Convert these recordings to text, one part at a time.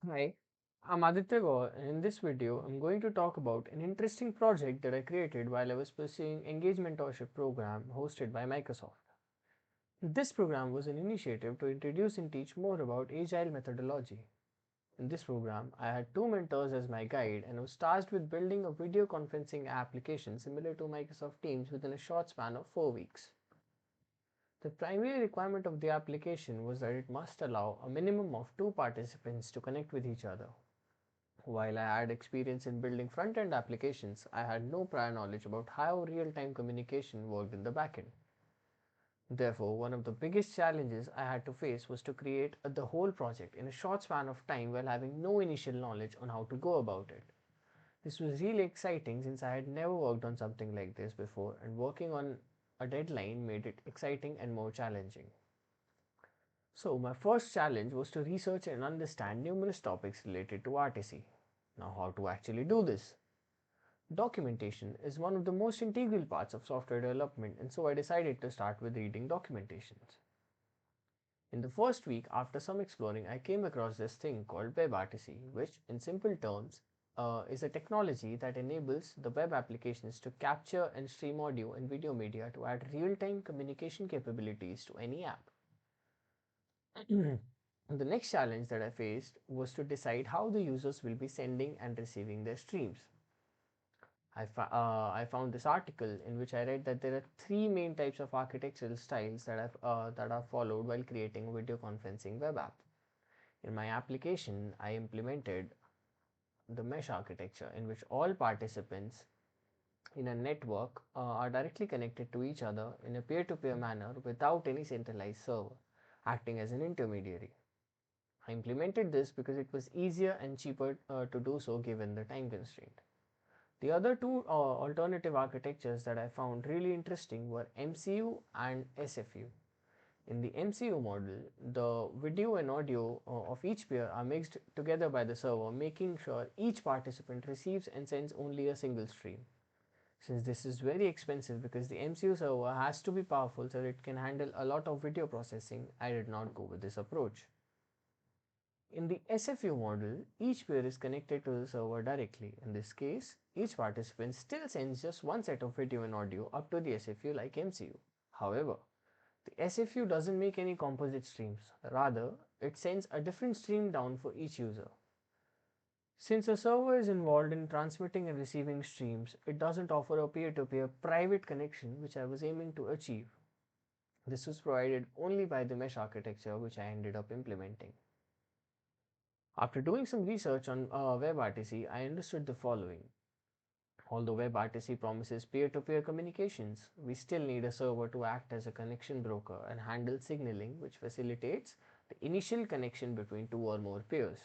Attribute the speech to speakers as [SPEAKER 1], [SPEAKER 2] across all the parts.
[SPEAKER 1] Hi, I'm Aditya Gaur, and in this video, I'm going to talk about an interesting project that I created while I was pursuing engagement mentorship program hosted by Microsoft. This program was an initiative to introduce and teach more about agile methodology. In this program, I had two mentors as my guide and was tasked with building a video conferencing application similar to Microsoft Teams within a short span of 4 weeks. The primary requirement of the application was that it must allow a minimum of two participants to connect with each other. While I had experience in building front end applications, I had no prior knowledge about how real time communication worked in the backend. Therefore, one of the biggest challenges I had to face was to create the whole project in a short span of time while having no initial knowledge on how to go about it. This was really exciting since I had never worked on something like this before, and working on a deadline made it exciting and more challenging. So, my first challenge was to research and understand numerous topics related to RTC. Now, how to actually do this? Documentation is one of the most integral parts of software development, and so I decided to start with reading documentations. In the first week, after some exploring, I came across this thing called WebRTC, which, in simple terms, is a technology that enables the web applications to capture and stream audio and video media to add real time communication capabilities to any app. The next challenge that I faced was to decide how the users will be sending and receiving their streams. I found this article in which I read that there are three main types of architectural styles that are followed while creating a video conferencing web app. In my application, I implemented the mesh architecture in which all participants in a network are directly connected to each other in a peer-to-peer manner without any centralized server acting as an intermediary. I implemented this because it was easier and cheaper to do so given the time constraint. The other two alternative architectures that I found really interesting were MCU and SFU. In the MCU model, the video and audio of each peer are mixed together by the server, making sure each participant receives and sends only a single stream. Since this is very expensive because the MCU server has to be powerful so that it can handle a lot of video processing, I did not go with this approach. In the SFU model, each peer is connected to the server directly. In this case, each participant still sends just one set of video and audio up to the SFU like MCU. However, the SFU doesn't make any composite streams. Rather, it sends a different stream down for each user. Since a server is involved in transmitting and receiving streams, it doesn't offer a peer-to-peer private connection which I was aiming to achieve. This was provided only by the mesh architecture which I ended up implementing. After doing some research on WebRTC, I understood the following. Although WebRTC promises peer-to-peer communications, we still need a server to act as a connection broker and handle signaling, which facilitates the initial connection between two or more peers.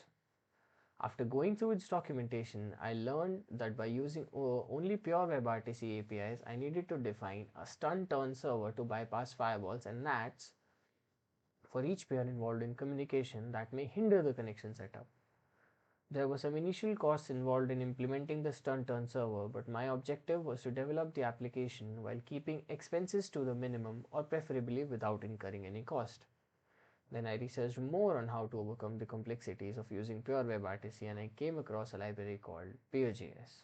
[SPEAKER 1] After going through its documentation, I learned that by using only pure WebRTC APIs, I needed to define a stun-turn server to bypass firewalls and NATs for each peer involved in communication that may hinder the connection setup. There was some initial costs involved in implementing the stun-turn server, but my objective was to develop the application while keeping expenses to the minimum or preferably without incurring any cost. Then I researched more on how to overcome the complexities of using pure WebRTC and I came across a library called PeerJS,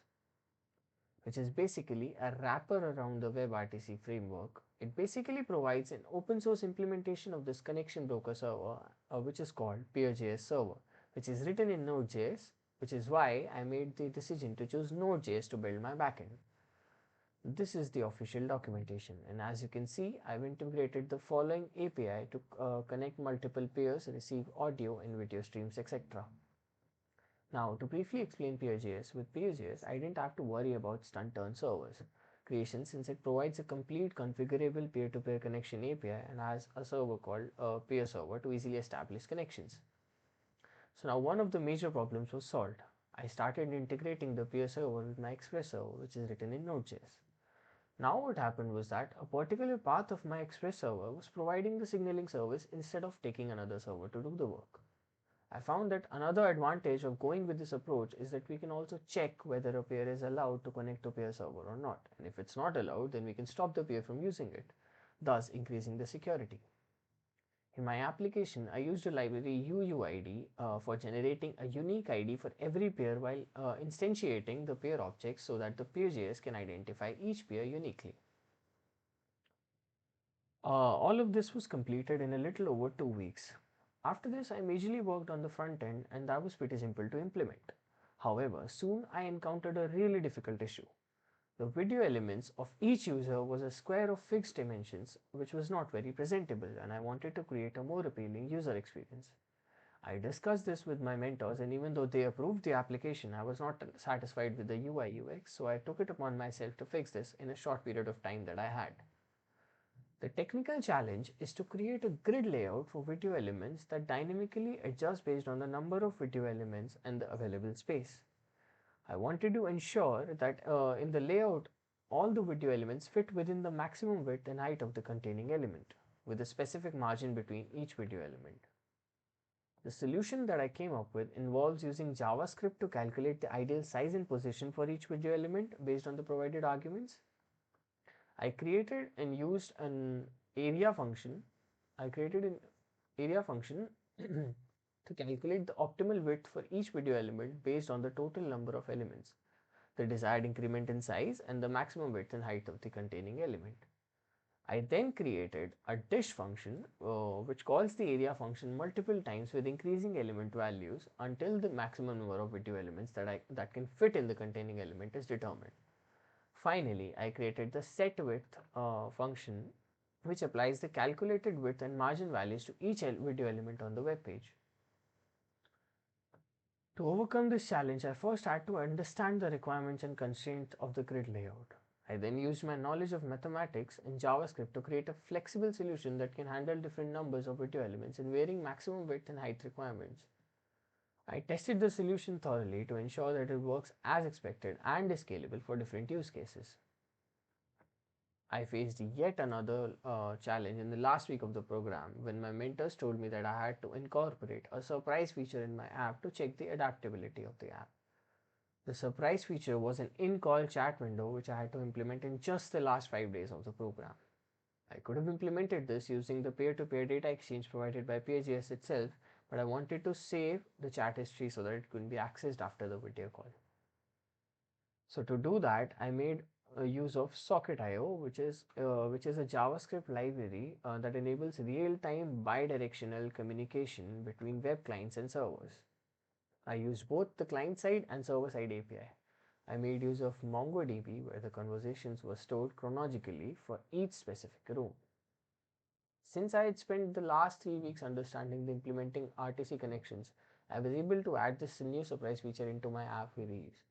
[SPEAKER 1] which is basically a wrapper around the WebRTC framework. It basically provides an open source implementation of this connection broker server, which is called PeerJS server, which is written in Node.js, which is why I made the decision to choose Node.js to build my backend. This is the official documentation, and as you can see, I've integrated the following API to connect multiple peers, receive audio and video streams, etc. Now, to briefly explain PeerJS, with PeerJS, I didn't have to worry about stun-turn servers creation since it provides a complete configurable peer-to-peer connection API and has a server called a peer server to easily establish connections. So now one of the major problems was solved. I started integrating the peer server with my Express server, which is written in Node.js. Now what happened was that a particular path of my Express server was providing the signaling service instead of taking another server to do the work. I found that another advantage of going with this approach is that we can also check whether a peer is allowed to connect to peer server or not. And if it's not allowed, then we can stop the peer from using it, thus increasing the security. In my application, I used a library UUID for generating a unique ID for every pair while instantiating the pair objects so that the pair.js can identify each pair uniquely. All of this was completed in a little over 2 weeks. After this, I majorly worked on the front end, and that was pretty simple to implement. However, soon I encountered a really difficult issue. The video elements of each user was a square of fixed dimensions, which was not very presentable, and I wanted to create a more appealing user experience. I discussed this with my mentors, and even though they approved the application, I was not satisfied with the UI UX, so I took it upon myself to fix this in a short period of time that I had. The technical challenge is to create a grid layout for video elements that dynamically adjusts based on the number of video elements and the available space. I wanted to ensure that in the layout, all the video elements fit within the maximum width and height of the containing element, with a specific margin between each video element. The solution that I came up with involves using JavaScript to calculate the ideal size and position for each video element based on the provided arguments. I created and used an area function. I created an area function to calculate the optimal width for each video element based on the total number of elements, the desired increment in size, and the maximum width and height of the containing element. I then created a dish function which calls the area function multiple times with increasing element values until the maximum number of video elements that can fit in the containing element is determined. Finally, I created the setWidth function which applies the calculated width and margin values to each video element on the web page. To overcome this challenge, I first had to understand the requirements and constraints of the grid layout. I then used my knowledge of mathematics and JavaScript to create a flexible solution that can handle different numbers of video elements and varying maximum width and height requirements. I tested the solution thoroughly to ensure that it works as expected and is scalable for different use cases. I faced yet another challenge in the last week of the program when my mentors told me that I had to incorporate a surprise feature in my app to check the adaptability of the app. The surprise feature was an in-call chat window which I had to implement in just the last 5 days of the program. I could have implemented this using the peer-to-peer data exchange provided by PageJS itself, but I wanted to save the chat history so that it could be accessed after the video call. So to do that, I made use of Socket.io, which is a JavaScript library that enables real-time bidirectional communication between web clients and servers. I used both the client-side and server-side API. I made use of MongoDB where the conversations were stored chronologically for each specific room. Since I had spent the last 3 weeks understanding the implementing RTC connections, I was able to add this new surprise feature into my app very easily.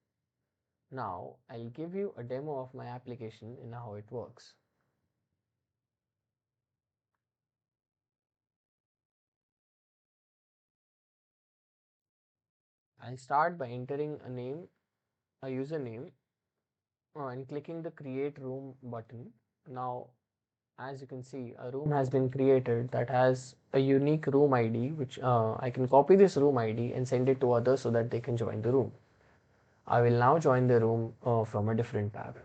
[SPEAKER 1] Now, I'll give you a demo of my application and how it works. I'll start by entering a username, and clicking the create room button. Now, as you can see, a room has been created that has a unique room ID, which I can copy this room ID and send it to others so that they can join the room. I will now join the room from a different tab.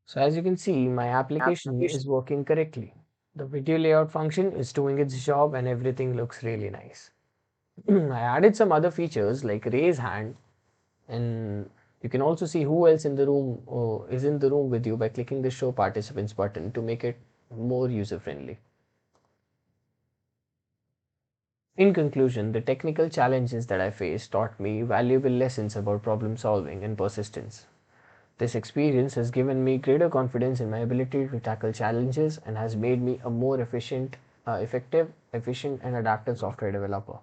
[SPEAKER 1] So as you can see, my application is working correctly. The video layout function is doing its job and everything looks really nice. I added some other features like raise hand, and you can also see who else in the room is in the room with you by clicking the show participants button to make it more user friendly. In conclusion, the technical challenges that I faced taught me valuable lessons about problem solving and persistence. This experience has given me greater confidence in my ability to tackle challenges and has made me a more effective, efficient, and adaptive software developer.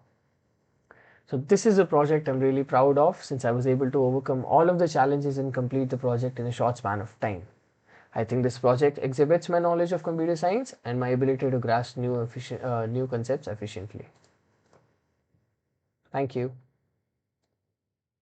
[SPEAKER 1] So, this is a project I'm really proud of since I was able to overcome all of the challenges and complete the project in a short span of time. I think this project exhibits my knowledge of computer science and my ability to grasp new concepts efficiently. Thank you.